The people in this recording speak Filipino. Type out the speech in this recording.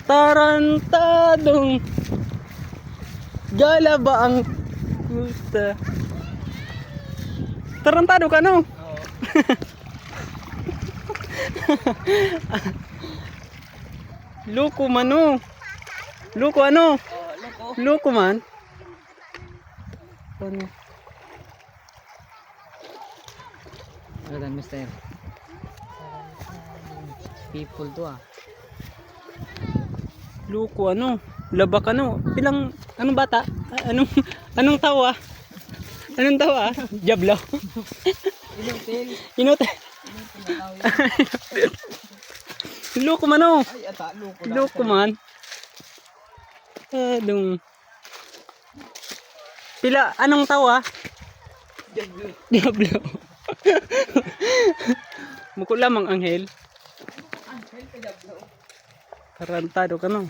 Tarantadong gala ba ang puta? Tarantado ka no? Oo. Loko man no? Loko ano? Loko. Loko man? Ano? Ano dan, mister? People to ah. Loko ano? Labak ano? Anong bata? Anong tawa? Anong tawa? Diablo. Inutil. Inote. Loko man oh. Ay, ata, loko lang. Loko man. Anong pila anong tawa? Diablo. Diablo. Muko lamang anghel. Angel ka diablo. Tarantado ka no.